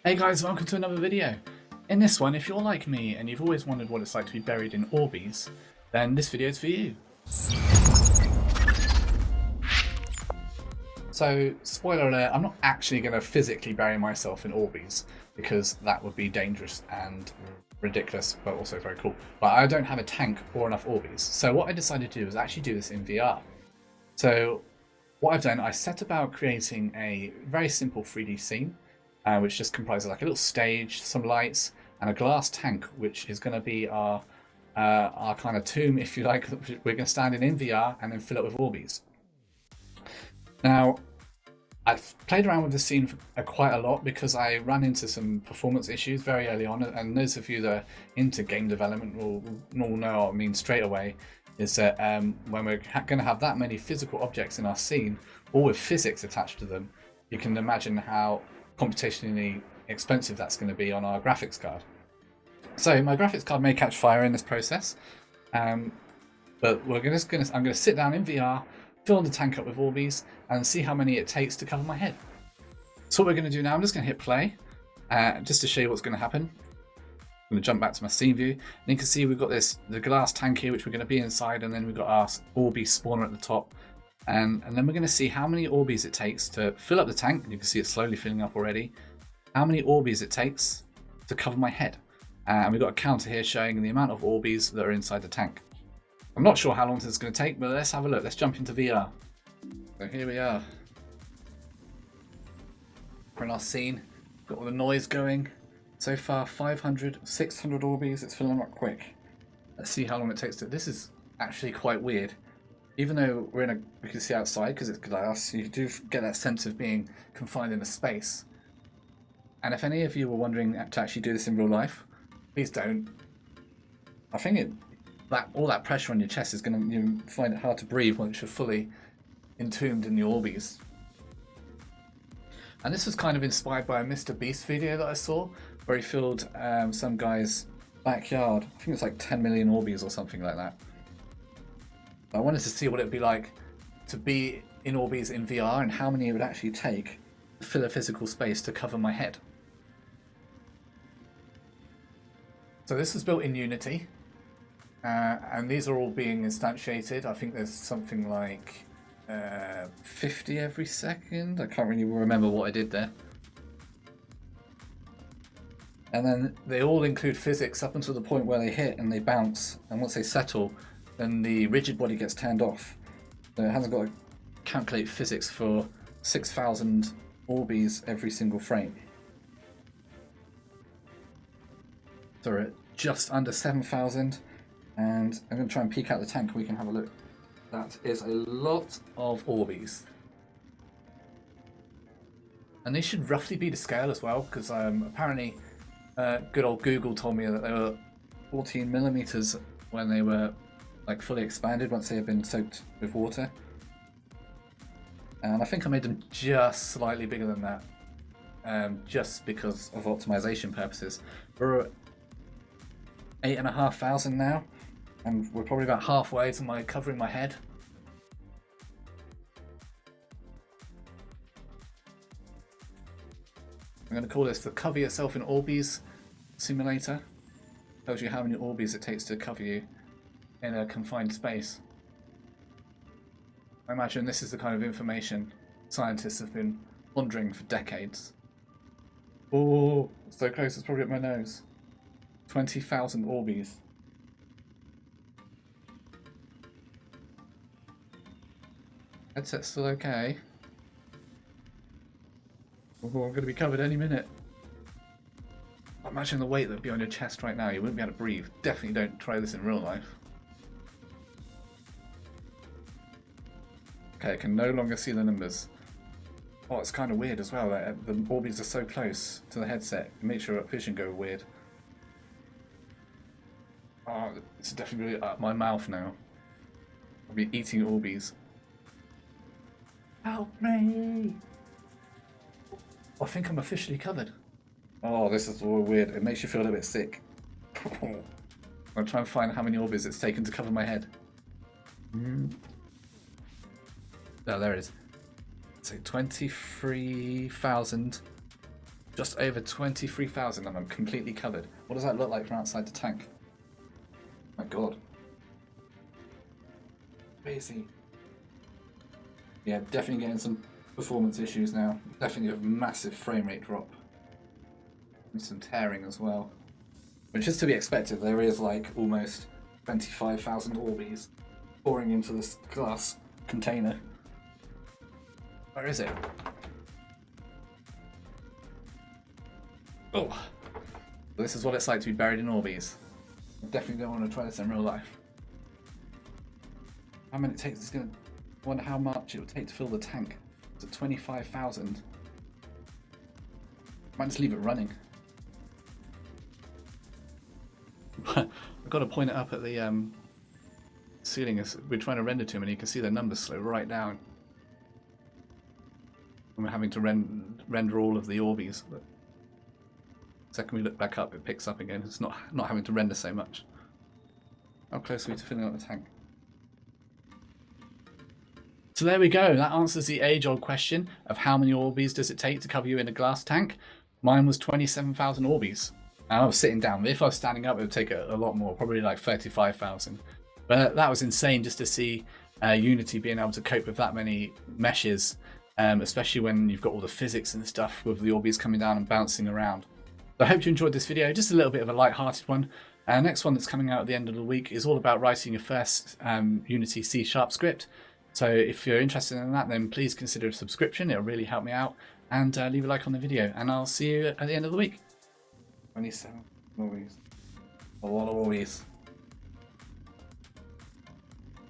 Hey guys, welcome to another video. In this one, if you're like me and you've always wondered what it's like to be buried in Orbeez, then this video is for you. So, spoiler alert, I'm not actually going to physically bury myself in Orbeez because that would be dangerous and ridiculous, but also very cool. But I don't have a tank or enough Orbeez. So what I decided to do is actually do this in VR. So what I've done, I set about creating a very simple 3D scene, which just comprises like a little stage, some lights, and a glass tank, which is going to be our kind of tomb, if you like. We're going to stand in VR and then fill it with Orbeez. Now, I've played around with this scene quite a lot because I ran into some performance issues very early on, and those of you that are into game development will know what I mean straight away. Is that when we're going to have that many physical objects in our scene, all with physics attached to them, you can imagine how computationally expensive that's going to be on our graphics card. So my graphics card may catch fire in this process, but I'm going to sit down in VR, fill the tank up with Orbeez, and see how many it takes to cover my head. So what we're going to do now, I'm just going to hit play, just to show you what's going to happen. I'm going to jump back to my scene view, and you can see we've got the glass tank here, which we're going to be inside, and then we've got our Orbeez spawner at the top. And then we're going to see how many Orbeez it takes to fill up the tank, and you can see it's slowly filling up already. How many Orbeez it takes to cover my head. And we've got a counter here showing the amount of Orbeez that are inside the tank. I'm not sure how long this is going to take, but let's have a look. Let's jump into VR. So here we are. We're in our scene. Got all the noise going. So far, 500, 600 Orbeez. It's filling up quick. Let's see how long it takes to... This is actually quite weird. Even though we can see outside because it's glass, you do get that sense of being confined in a space. And if any of you were wondering to actually do this in real life, please don't. I think all that pressure on your chest is going to find it hard to breathe once you're fully entombed in the Orbeez. And this was kind of inspired by a Mr. Beast video that I saw, where he filled some guy's backyard. I think it's like 10 million Orbeez or something like that. I wanted to see what it would be like to be in Orbeez in VR and how many it would actually take to fill a physical space to cover my head. So this was built in Unity, and these are all being instantiated. I think there's something like 50 every second. I can't really remember what I did there. And then they all include physics up until the point where they hit and they bounce, and once they settle, then the rigid body gets turned off. So it hasn't got to calculate physics for 6,000 Orbeez every single frame. So we're at just under 7,000, and I'm going to try and peek out the tank and we can have a look. That is a lot of Orbeez. And these should roughly be to scale as well, because apparently good old Google told me that they were 14 millimeters when they were like fully expanded once they have been soaked with water. And I think I made them just slightly bigger than that, just because of optimization purposes. We're at 8,500 now, and we're probably about halfway to covering my head. I'm going to call this the Cover Yourself in Orbeez simulator. Tells you how many Orbeez it takes to cover you in a confined space. I imagine this is the kind of information scientists have been pondering for decades. Oh, so close, it's probably at my nose. 20,000 Orbeez. Headset's still okay. Oh, I'm going to be covered any minute. Imagine the weight that would be on your chest right now. You wouldn't be able to breathe. Definitely don't try this in real life. Okay, I can no longer see the numbers. Oh, it's kind of weird as well. The Orbeez are so close to the headset. It makes your vision go weird. Oh, it's definitely up my mouth now. I'll be eating Orbeez. Help me! I think I'm officially covered. Oh, this is all weird. It makes you feel a bit sick. I'll try and find how many Orbeez it's taken to cover my head. Oh, there it is. So 23,000 Just over 23,000 and I'm completely covered. What does that look like from outside the tank? My god. Crazy. Yeah, definitely getting some performance issues now. Definitely a massive frame rate drop. And some tearing as well. Which is to be expected. There is like almost 25,000 Orbeez pouring into this glass container. Where is it? Oh, this is what it's like to be buried in Orbeez. I definitely don't want to try this in real life. How many it takes? It's gonna. I wonder how much it would take to fill the tank. It's at 25,000. Might just leave it running. I've got to point it up at the ceiling as we're trying to render to him, and you can see the numbers slow right down. And we're having to render all of the Orbeez. But the second we look back up, it picks up again. It's not having to render so much. How close are we to filling up the tank? So there we go. That answers the age-old question of how many Orbeez does it take to cover you in a glass tank. Mine was 27,000 Orbeez. And I was sitting down. If I was standing up, it would take a lot more, probably like 35,000. But that was insane just to see Unity being able to cope with that many meshes, especially when you've got all the physics and stuff with the Orbeez coming down and bouncing around. So I hope you enjoyed this video. Just a little bit of a light-hearted one. Next one that's coming out at the end of the week is all about writing your first Unity C# script. So if you're interested in that, then please consider a subscription. It'll really help me out. And leave a like on the video. And I'll see you at the end of the week. 27 Orbeez. A lot of Orbeez.